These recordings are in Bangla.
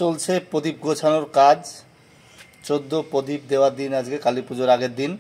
চলছে প্রদীপ গোছানোর কাজ। 14 প্রদীপ দেওয়ার দিন আজকে, কালী পুজোর আগের দিন।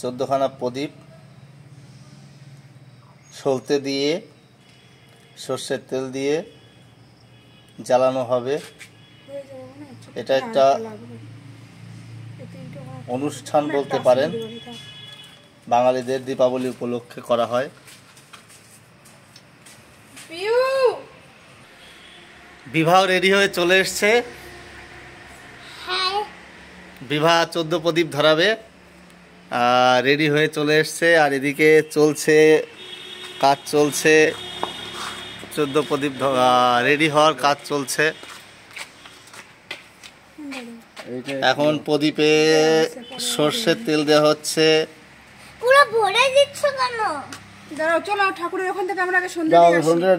14খানা প্রদীপ সলতে দিয়ে সর্ষের তেল দিয়ে জ্বালানো হবে। এটা একটা অনুষ্ঠান বলতে পারেন, বাঙালিদের দীপাবলি উপলক্ষে করা হয়। বিবাহ রেডি হয়ে চলে এসছে। বিবাহ 14 প্রদীপ ধরাবে, রেডি হয়ে চলে এসছে। আর এদিকে চলছে কাজ, চলছে 14 প্রদীপ রেডি হওয়ার কাজ চলছে। এখন প্রদীপে সর্ষের তেল দেওয়া হচ্ছে। পুরো ভরে দিচ্ছ কেন? দাঁড়াও, চলো ঠাকুরের ওখান থেকে আমরা আগে সন্ধ্যা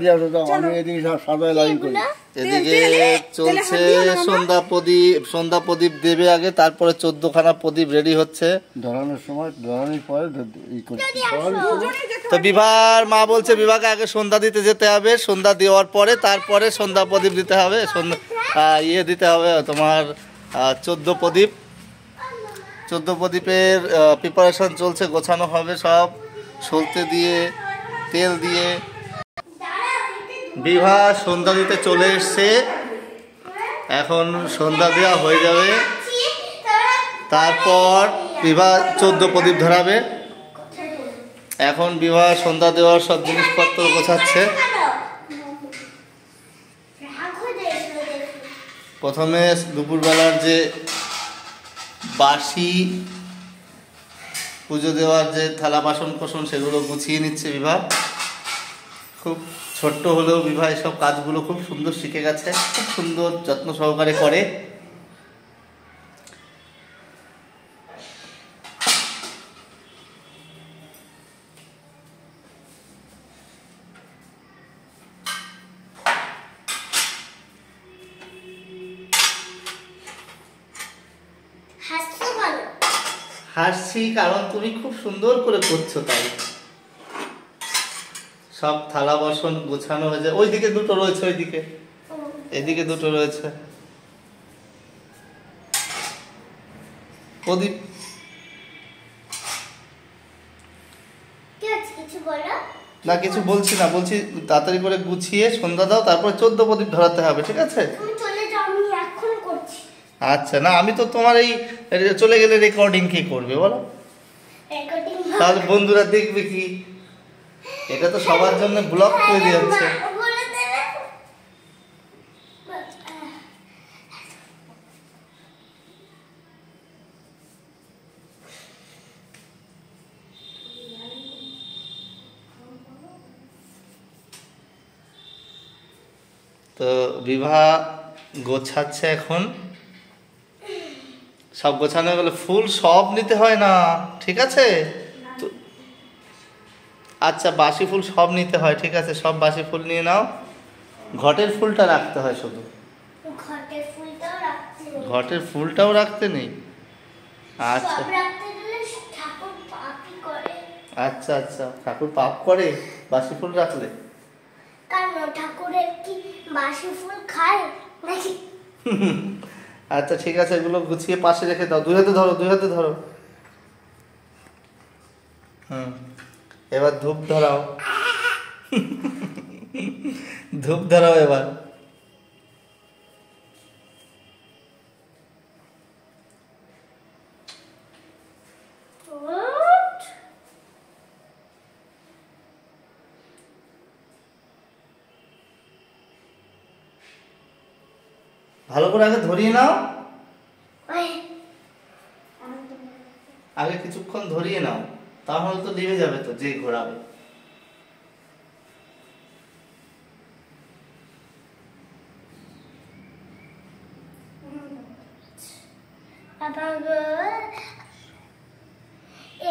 দিয়ে আসি। আমি এদিকে সাদা লাইন করি। এদিকে চলছে সন্ধ্যা প্রদীপ দেবে আগে, তারপরে 14খানা প্রদীপ রেডি হচ্ছে। ধরানোর সময়, ধরানোর পরে তো বিভার মা বলছে বিভাকে আগে সন্ধ্যা দিতে যেতে হবে, সন্ধ্যা দেওয়ার পরে তারপরে সন্ধ্যা প্রদীপ দিতে হবে, দিতে হবে তোমার 14 প্রদীপ। 14 প্রদীপের প্রিপারেশন চলছে, গোছানো হবে সব সলতে দিয়ে তেল দিয়ে। বিভা সন্ধ্যা দিতে চলে এসছে, এখন সন্ধ্যা দেওয়া হয়ে যাবে, তারপর বিভা 14 প্রদীপ ধরাবে। এখন বিভা সন্ধ্যা দেওয়ার সব জিনিসপত্র গোছাচ্ছে। প্রথমে দুপুরবেলার যে বাসি পুজো দেওয়ার যে থালা বাসন কোসন সেগুলো গুছিয়ে নিচ্ছে বিভা। খুব ছোট্ট হলেও বিভা এসব কাজগুলো খুব সুন্দর শিখে গেছে, খুব সুন্দর যত্ন সহকারে করে। হাসছি কারণ তুমি খুব সুন্দর করে করছো, তাই। সব থালা বাসন গোছানো হয়েছে। ওইদিকে দুটো রয়েছে, ওইদিকে, এদিকে দুটো রয়েছে প্রদীপ। না কিছু বলছি না, বলছি তাড়াতাড়ি করে গুছিয়ে সন্ধ্যা দাও, তারপর 14 প্রদীপ ধরাতে হবে, ঠিক আছে? আচ্ছা, না আমি তো তোমার এই চলে গেলে রেকর্ডিং কে করবে বলো? তাহলে বন্ধুরা দেখবে কি? এটা তো সবার জন্য ব্লগ তৈরি হচ্ছে। তো বিভা গোছাচ্ছে এখন। সব গোছানো গেলে ফুল সব নিতে হয় না, ঠিক আছে? তো আচ্ছা, বাসি ফুল সব নিতে হয়, ঠিক আছে, সব বাসি ফুল নিয়ে নাও। ঘটের ফুলটা রাখতে হয় শুধু, ঘটের ফুলটাও রাখতে নেই। আচ্ছা আচ্ছা আচ্ছা, ঠাকুর পাপ করে বাসি ফুল রাখলে? ঠাকুরের কি বাসি ফুল খায় নাকি? আচ্ছা ঠিক আছে, এগুলো গুছিয়ে পাশে রেখে দাও। 2 হাতে ধরো, 2 হাতে ধরো। এবার ধূপ ধরাও। ধূপ ধরাও এবার। ভালো করে আগে ধরিয়ে নাও, আগে কিছুক্ষণ ধরিয়ে নাও, তাহলে তো লিভে যাবে তো যে ঘোরাবে।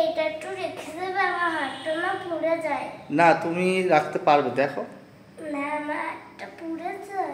এটা একটু রেখে দেবে, আমার হাতটা না পুড়ে যায়। না তুমি রাখতে পারবে, দেখো। না আমার হাতটা পুড়ে যায়।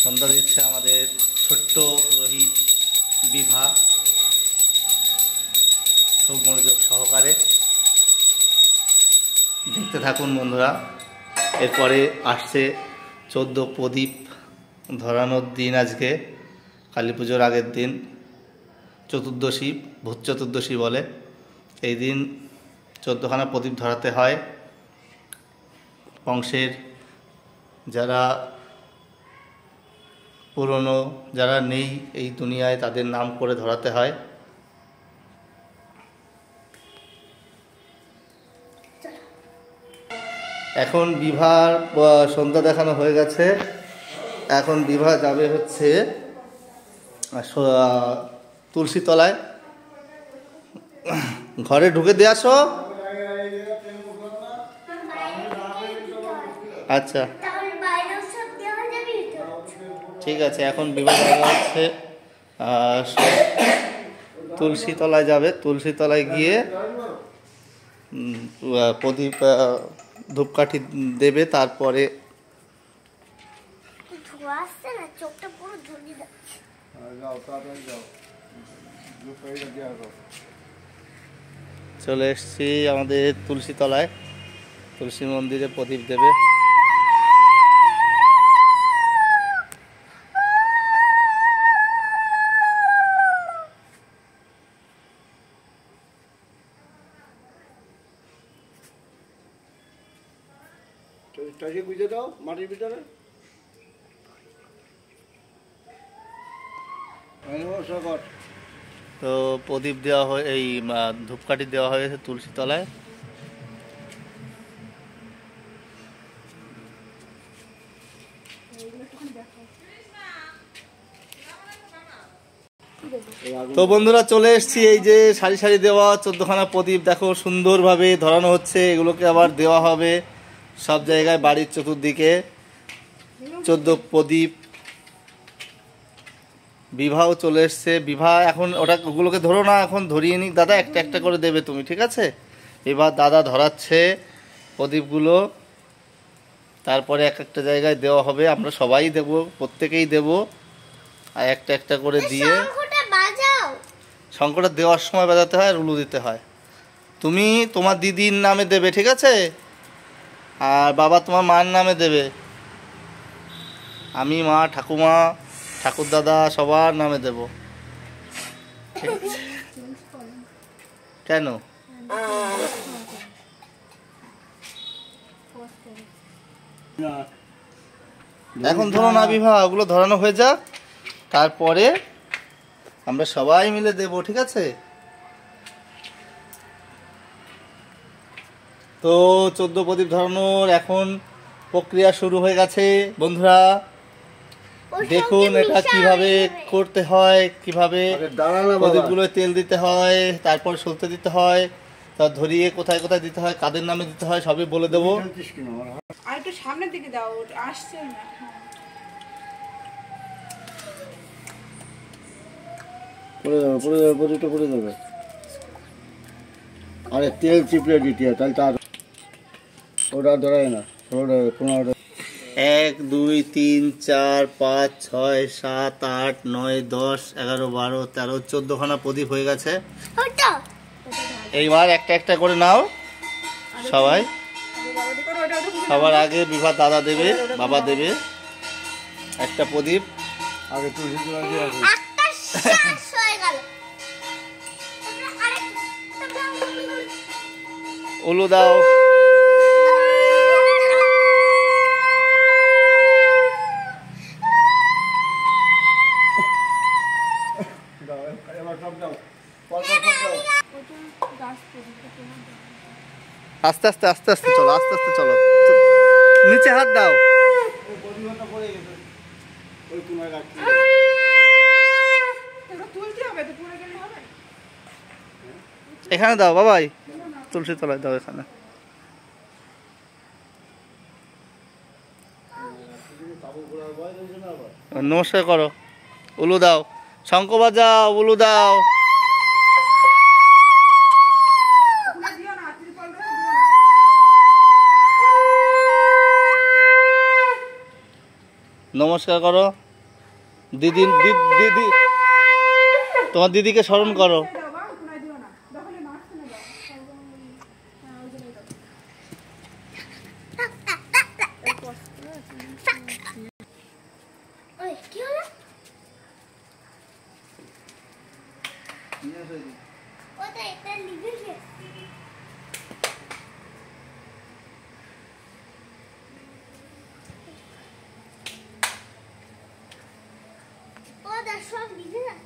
সন্ধ্যা দিচ্ছে আমাদের ছোট্ট পুরোহিত বিভা, খুব মনোযোগ সহকারে দেখতে থাকুন বন্ধুরা। এরপরে আসছে 14 প্রদীপ ধরানোর দিন। আজকে কালী পুজোর আগের দিন, চতুর্দশী, ভূত চতুর্দশী বলে। এই দিন 14খানা প্রদীপ ধরাতে হয়। বংশের যারা পুরনো, যারা নেই এই দুনিয়ায়, তাদের নাম করে ধরাতে হয়। এখন বিভার সন্ধ্যা দেখানো হয়ে গেছে। এখন বিভা যাবে হচ্ছে তুলসী তলায়। ঘরে ঢুকে দিয়ে আসো। আচ্ছা তাহলে বাইরেও সব দেওয়া যাবে তো? ঠিক আছে। এখন বিবাহ হচ্ছে তুলসী তলায় যাবে। তুলসী তলায় গিয়ে প্রদীপ ধূপকাঠি দেবে। তারপরে ধোয়া আসছে না, চোখটা পুরো ঝুলিয়ে যাচ্ছে। চলে এসছি আমাদের তুলসী তলায়। তুলসী মন্দিরে প্রদীপ দেবে। বুঝে দাও মাটির ভিতরে। তো প্রদীপ দেওয়া হয়, এই ধূপকাঠি দেওয়া হয়েছে তুলসী তলায়। তো বন্ধুরা চলে এসেছি। এই যে সারি সারি দেওয়া 14খানা প্রদীপ দেখো সুন্দরভাবে ধরানো হচ্ছে। এগুলোকে আবার দেওয়া হবে সব জায়গায়, বাড়ির চতুর্দিকে 14 প্রদীপ। বিবাহ চলে এসছে। বিবাহ এখন ওগুলোকে ধরো না, এখন ধরিয়ে নিক দাদা, একটা একটা করে দেবে তুমি, ঠিক আছে? এবার দাদা ধরাচ্ছে প্রদীপগুলো। তারপরে এক একটা জায়গায় দেওয়া হবে। আমরা সবাই দেব, প্রত্যেকেই দেব। আর একটা একটা করে দিয়ে শঙ্খটা বাজাও। শঙ্করটা দেওয়ার সময় বাজাতে হয়, আর উলু দিতে হয়। তুমি তোমার দিদির নামে দেবে, ঠিক আছে? আর বাবা তোমার মার নামে দেবে। আমি মা, ঠাকুমা, ঠাকুর দাদা সবার নামে দেব, ঠিক আছে? কেন? এখন ধরো না বিভা, ওগুলো ধরানো হয়ে যাক, তারপরে আমরা সবাই মিলে দেব, ঠিক আছে? তো 14 প্রদীপ ধরানোর এখন প্রক্রিয়া শুরু হয়ে গেছে বন্ধুরা। দেখুন এটা কিভাবে করতে হয়, কিভাবে প্রদীপগুলো তেল দিতে হয়, তারপর সলতে দিতে হয়, তার ধরিয়ে কোথায় কোথায় দিতে হয়, কাদের নামে দিতে হয়, সবই বলে দেবো। আর একটু সামনের দিকে দাও, আসছে না। পড়ে যাবে, পড়ে যাবে, প্রদীপটা পড়ে যাবে। আরে তেল চিপড়ে দিতে হয়, তাহলে তার ওটা ধরায় না। 15টা 1 2 3 4 5 6 7 8 9 10 11 12 13 14খানা প্রদীপ হয়ে গেছে। ওটা এইবার একটা একটা করে নাও সবাই। সবার আগে বিভা দাদা দেবে, বাবা দেবে একটা প্রদীপ। আগে তুলসী তলা দিয়ে আসবে। একটা শেষ হয়ে গেল। উলু দাও। এবার সব দাও, পরপর সব দাও। আস্তে আস্তে আস্তে আস্তে চলো, আস্তে আস্তে চলো। নিচে হাত দাও। ওই কোনায় রাখছি। তুলতে হবে তো, পুরো গেলে হবে। এখানে দাও বাবাই, তুলসী তলায় দাও, এখানে। নমস্কার করো, উলু দাও, শঙ্খ বাজাও, উলু দাও। নমস্কার করো। দিদি তোমার দিদিকে স্মরণ করো। ওই কি হলো? ওটা এটা লিখেছে। ওটা সব লিখেছে।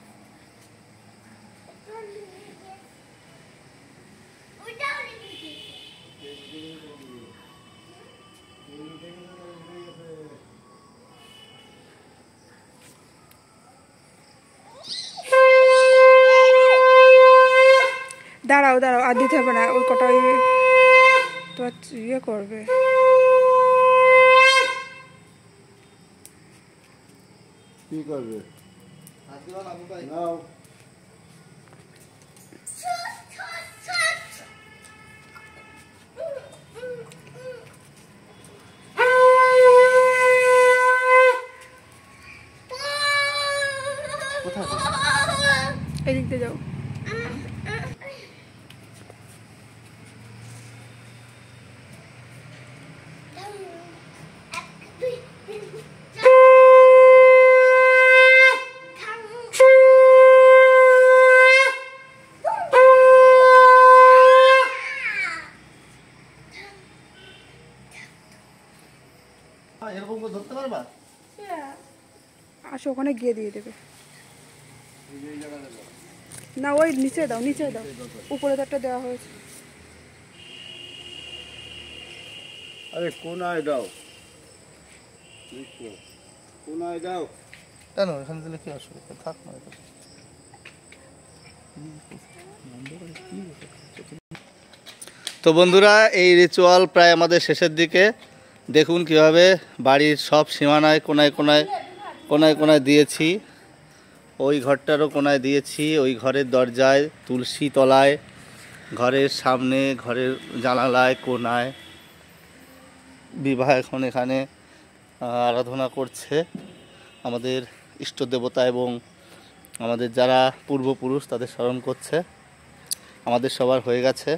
ওইটাও লিখেছে। দাঁড়াও দাঁড়াও, আর দিতে হবে না, ওই কটা তো ইয়ে করবে। কি করবে? নাও। এদিক দিয়ে যাও। এরকম করে ধরতে পারবা? আসো, ওখানে গিয়ে দিয়ে দেবে। না, ওই নিচে দাও, নিচে দাও, উপরে তো একটা দেওয়া হয়েছে। আরে কোনায় দাও, কোনায় দাও। কেন এখানে দিলে কি অসুবিধা? থাক না। তো বন্ধুরা, এই রিচুয়াল প্রায় আমাদের শেষের দিকে। দেখুন কিভাবে বাড়ির সব সীমানায় কোনায় কোনায় কোনায় কোনায় দিয়েছি। ওই ঘরটারও কোনায় দিয়েছি, ওই ঘরের দরজায়, তুলসী তলায়, ঘরের সামনে, ঘরের জানালায়, কোনায়। বিবাহ এখন এখানে আরাধনা করছে আমাদের ইষ্ট দেবতা এবং আমাদের যারা পূর্বপুরুষ তাদের স্মরণ করছে। আমাদের সবার হয়ে গেছে,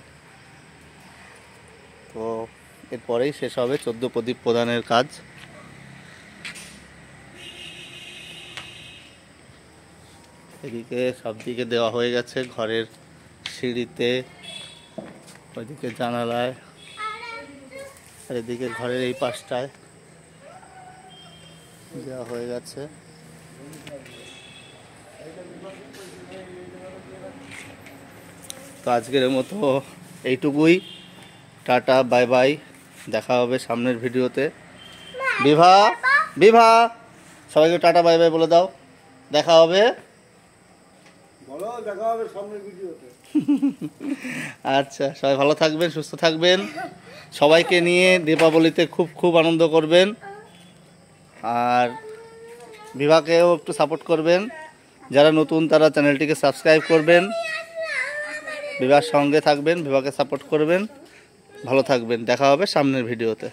তো এরপরেই শেষ হবে 14 প্রদীপ প্রদানের কাজ। এদিকে সব দিকে দেওয়া হয়ে গেছে, ঘরের সিঁড়িতে, ওইদিকে জানালায়, আর এদিকে ঘরের এই পাশটায় দেওয়া হয়ে গেছে। তো আজকের মতো এইটুকুই। টাটা, বাই বাই, দেখা হবে সামনের ভিডিওতে। বিভা, বিভা, সবাইকে টাটা বাই বাই বলে দাও। দেখা হবে, বলো দেখা হবে সামনের ভিডিওতে। আচ্ছা, সবাই ভালো থাকবেন, সুস্থ থাকবেন, সবাইকে নিয়ে দীপাবলিতে খুব খুব আনন্দ করবেন। আর বিভাকেও একটু সাপোর্ট করবেন, যারা নতুন তারা চ্যানেলটিকে সাবস্ক্রাইব করবেন, বিভার সঙ্গে থাকবেন, বিভাকে সাপোর্ট করবেন। ভালো থাকবেন, দেখা হবে সামনের ভিডিওতে।